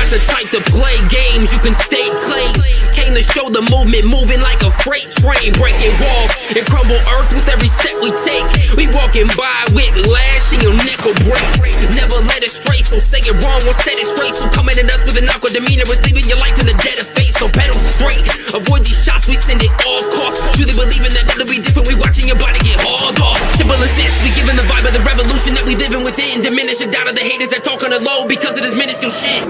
not the type to play games, you can stay claims. Came to show the movement moving like a freight train, breaking walls and crumble earth with every step we take. We walking by with lash and your neck will break. Never let it stray, so say it wrong, we'll set it straight. So coming at us with an awkward demeanor is leaving your life in the dead of fate. So pedal straight, avoid these shots, we send it all costs. Truly believing that it'll be different, we watching your body get hauled off. Simple as this, we giving the vibe of the revolution that we living within. Diminish the doubt of the haters that talk on the low because of this minuscule shit.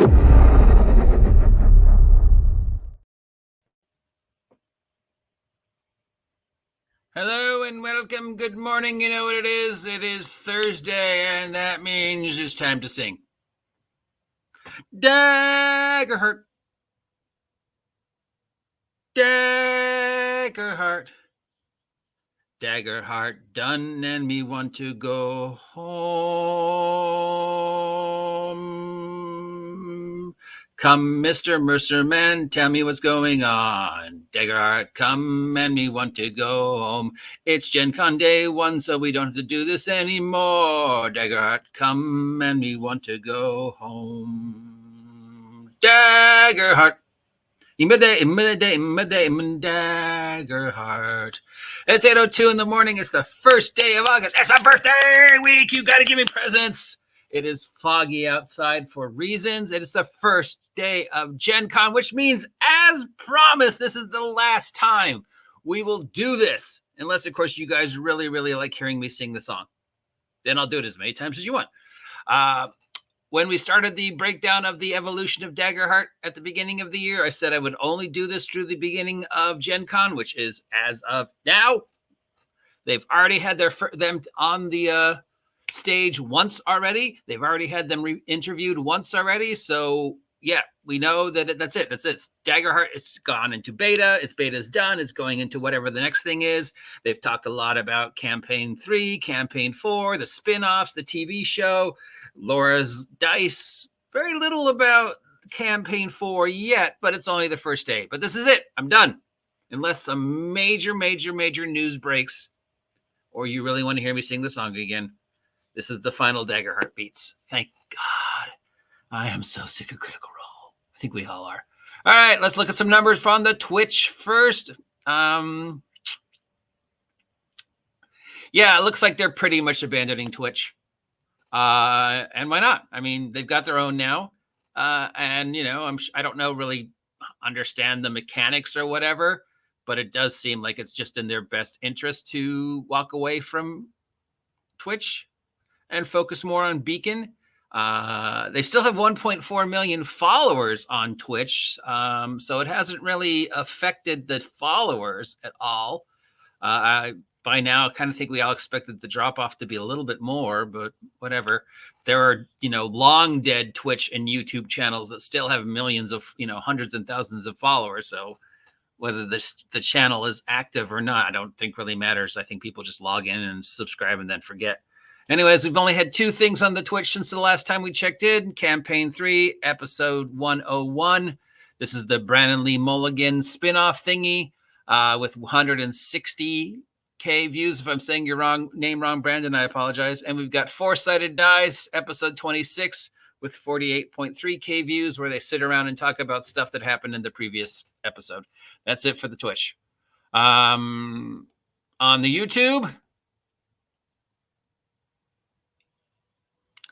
Hello and welcome. Good morning. You know what it is? It is Thursday, and that means it's time to sing. Daggerheart. Daggerheart. Daggerheart done, and me want to go home. Come, Mr. Mercer Man, tell me what's going on. Daggerheart, come, and me want to go home. It's Gencon day 1, so we don't have to do this anymore. Daggerheart, come, and me want to go home. Daggerheart. Daggerheart. It's 8:02 in the morning. It's the first day of August. It's my birthday week. You got to give me presents. It is foggy outside for reasons. It is the first day of Gen Con, which means, as promised, this is the last time we will do this. Unless, of course, you guys really, really like hearing me sing the song. Then I'll do it as many times as you want. When we started the breakdown of the evolution of Daggerheart at the beginning of the year, I said I would only do this through the beginning of Gen Con, which is as of now. They've already had them on the stage once already. They've already had them interviewed once already. So yeah, we know that that's it. That's it. Daggerheart, it's gone into beta. Its beta is done. It's going into whatever the next thing is. They've talked a lot about campaign 3, campaign 4, the spin-offs, the TV show, Laura's Dice. Very little about campaign 4 yet, but it's only the first day. But this is it. I'm done. Unless some major news breaks, or you really want to hear me sing the song again. This is the final Daggerheart beats. Thank God. I am so sick of Critical Role. I think we all are. All right, let's look at some numbers from the Twitch first. Yeah, it looks like they're pretty much abandoning Twitch. And why not? I mean, they've got their own now. And, you know, I don't know really understand the mechanics or whatever, but it does seem like it's just in their best interest to walk away from Twitch and focus more on Beacon. They still have 1.4 million followers on Twitch, so it hasn't really affected the followers at all. By now, I kind of think we all expected the drop-off to be a little bit more, but whatever. There are, you know, long dead Twitch and YouTube channels that still have millions of, you know, hundreds and thousands of followers, so whether the channel is active or not, I don't think really matters. I think people just log in and subscribe and then forget. Anyways, we've only had 2 things on the Twitch since the last time we checked in. Campaign 3, episode 101. This is the Brandon Lee Mulligan spinoff thingy with 160K views. If I'm saying your name wrong, Brandon, I apologize. And we've got Four-Sided Dice, episode 26, with 48.3K views, where they sit around and talk about stuff that happened in the previous episode. That's it for the Twitch. On the YouTube,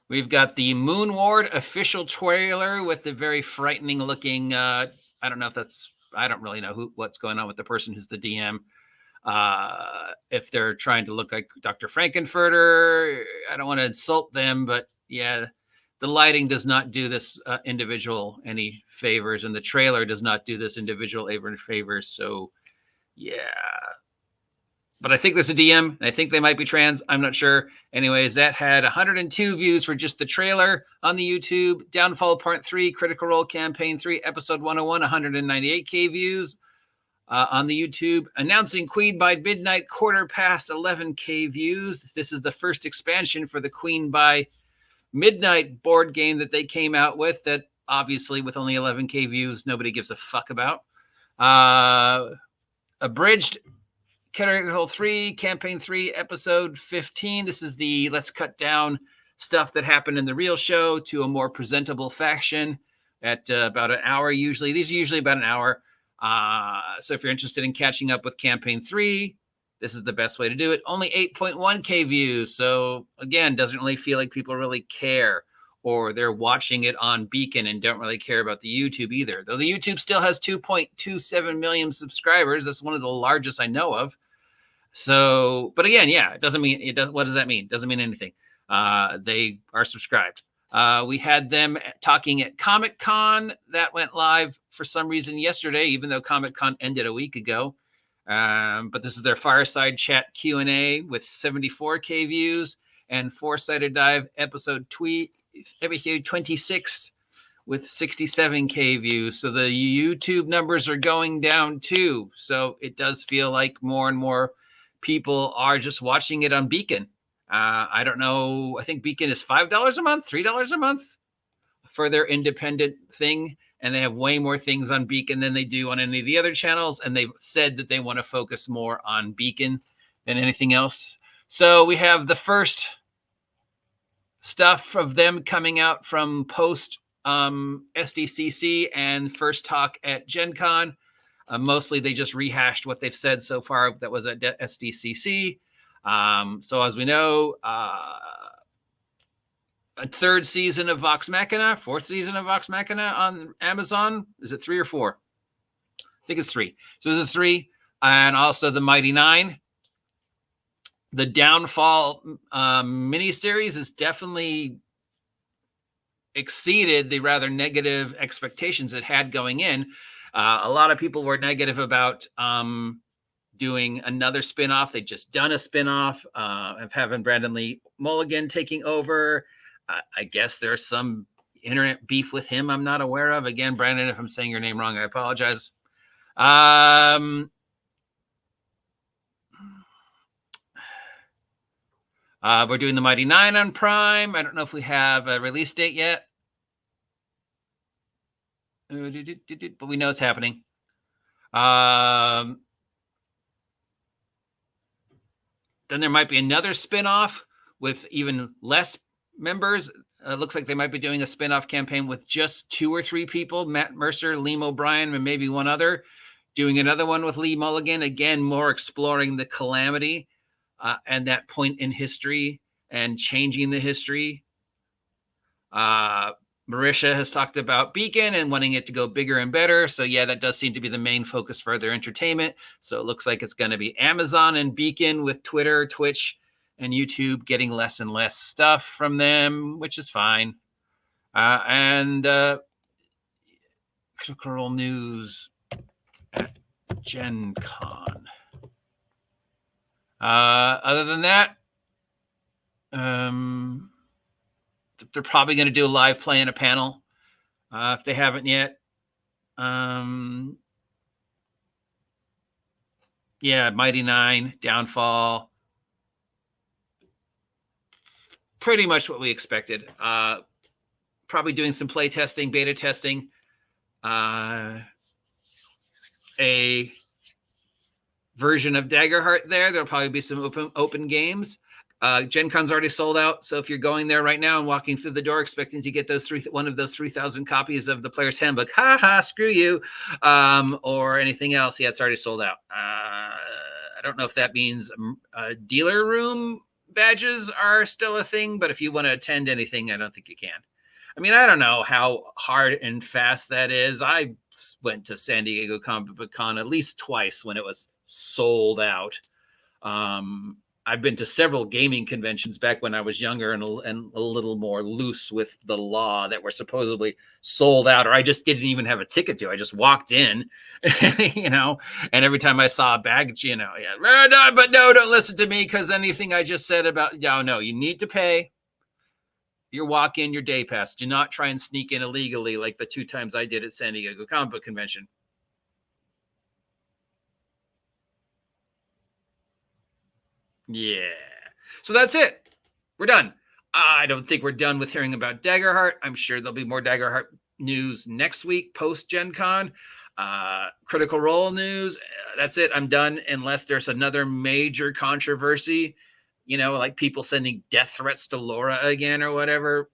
we've got the Moon Ward official trailer with the very frightening looking, I don't know if that's, I don't really know what's going on with the person who's the DM. If they're trying to look like Dr. Frankenfurter, I don't want to insult them, but yeah, the lighting does not do this individual any favors, and the trailer does not do this individual any favors. So yeah. But I think there's a DM, and I think they might be trans. I'm not sure. Anyways, that had 102 views for just the trailer on the YouTube. Downfall Part 3, Critical Role Campaign 3, Episode 101, 198K views on the YouTube. Announcing Queen by Midnight, quarter past 11K views. This is the first expansion for the Queen by Midnight board game that they came out with that obviously with only 11K views, nobody gives a fuck about. Abridged Critical 3, Campaign 3, Episode 15. This is the let's cut down stuff that happened in the real show to a more presentable fashion at about an hour usually. These are usually about an hour. So if you're interested in catching up with Campaign 3, this is the best way to do it. Only 8.1K views. So again, doesn't really feel like people really care, or they're watching it on Beacon and don't really care about the YouTube either. Though the YouTube still has 2.27 million subscribers. That's one of the largest I know of. So, but again, yeah, it doesn't mean, what does that mean? It doesn't mean anything. They are subscribed. We had them talking at Comic-Con. That went live for some reason yesterday, even though Comic-Con ended a week ago. But this is their fireside chat Q&A with 74K views, and Four-Sided Dive episode 26 with 67K views. So the YouTube numbers are going down too. So it does feel like more and more people are just watching it on Beacon. I don't know. I think Beacon is $5 a month, $3 a month for their independent thing. And they have way more things on Beacon than they do on any of the other channels. And they've said that they want to focus more on Beacon than anything else. So we have the first stuff of them coming out from post SDCC and first talk at Gencon. Mostly they just rehashed what they've said so far that was at SDCC. So as we know, a third season of Vox Machina, fourth season of Vox Machina on Amazon. Is it 3 or 4? I think it's 3. So this is 3. And also the Mighty 9. The Downfall miniseries has definitely exceeded the rather negative expectations it had going in. A lot of people were negative about doing another spinoff. They'd just done a spinoff of having Brandon Lee Mulligan taking over. I guess there's some internet beef with him I'm not aware of. Again, Brandon, if I'm saying your name wrong, I apologize. We're doing the Mighty 9 on Prime. I don't know if we have a release date yet. But we know it's happening. Then there might be another spinoff with even less members. Looks like they might be doing a spinoff campaign with just 2 or 3 people, Matt Mercer, Liam O'Brien, and maybe one other. Doing another one with Lee Mulligan, again, more exploring the calamity and that point in history and changing the history. Marisha has talked about Beacon and wanting it to go bigger and better. So yeah, that does seem to be the main focus for their entertainment. So it looks like it's going to be Amazon and Beacon, with Twitter, Twitch, and YouTube getting less and less stuff from them, which is fine. And Critical Role news at Gen Con. Other than that, they're probably going to do a live play in a panel if they haven't yet. Yeah, Mighty 9, Downfall. Pretty much what we expected. Probably doing some play testing, beta testing. A version of Daggerheart there. There'll probably be some open games. Gen Con's already sold out, so if you're going there right now and walking through the door expecting to get those one of those 3,000 copies of the Player's Handbook, screw you, or anything else, yeah, it's already sold out. I don't know if that means dealer room badges are still a thing, but if you want to attend anything, I don't think you can. I mean, I don't know how hard and fast that is. I went to San Diego Comic Con at least twice when it was sold out. I've been to several gaming conventions back when I was younger and a little more loose with the law that were supposedly sold out, or I just didn't even have a ticket to. I just walked in, you know, and every time I saw a bag, you know, yeah, but no, don't listen to me because anything I just said about, no, you need to pay your walk-in, your day pass. Do not try and sneak in illegally like the 2 times I did at San Diego Comic Book Convention. Yeah. So that's it. We're done. I don't think we're done with hearing about Daggerheart. I'm sure there'll be more Daggerheart news next week post Gen Con. Critical Role news. That's it. I'm done unless there's another major controversy like people sending death threats to Laura again or whatever.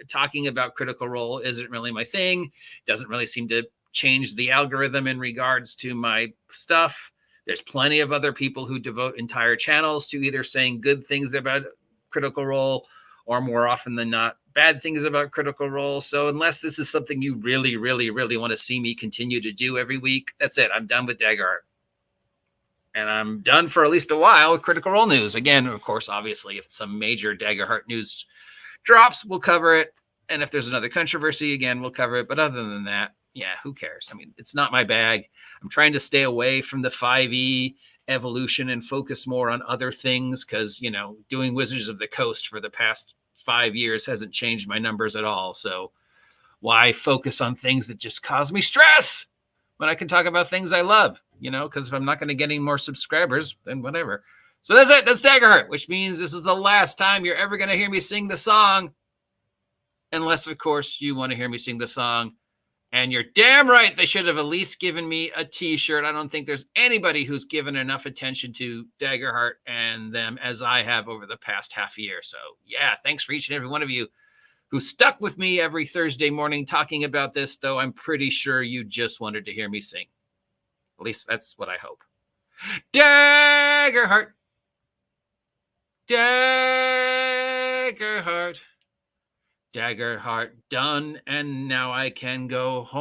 Talking about Critical Role isn't really my thing. Doesn't really seem to change the algorithm in regards to my stuff. There's plenty of other people who devote entire channels to either saying good things about Critical Role or more often than not, bad things about Critical Role. So unless this is something you really, really, really want to see me continue to do every week, that's it. I'm done with Daggerheart. And I'm done for at least a while with Critical Role news. Again, of course, obviously, if some major Daggerheart news drops, we'll cover it. And if there's another controversy, again, we'll cover it. But other than that, yeah, who cares? I mean, it's not my bag. I'm trying to stay away from the 5e evolution and focus more on other things because, doing Wizards of the Coast for the past 5 years hasn't changed my numbers at all. So why focus on things that just cause me stress when I can talk about things I love, because if I'm not going to get any more subscribers, then whatever. So that's it. That's Daggerheart, which means this is the last time you're ever going to hear me sing the song. Unless, of course, you want to hear me sing the song. And you're damn right. They should have at least given me a t-shirt. I don't think there's anybody who's given enough attention to Daggerheart and them as I have over the past half a year. So yeah, thanks for each and every one of you who stuck with me every Thursday morning talking about this, though I'm pretty sure you just wanted to hear me sing. At least that's what I hope. Daggerheart. Daggerheart. Daggerheart done, and now I can go home.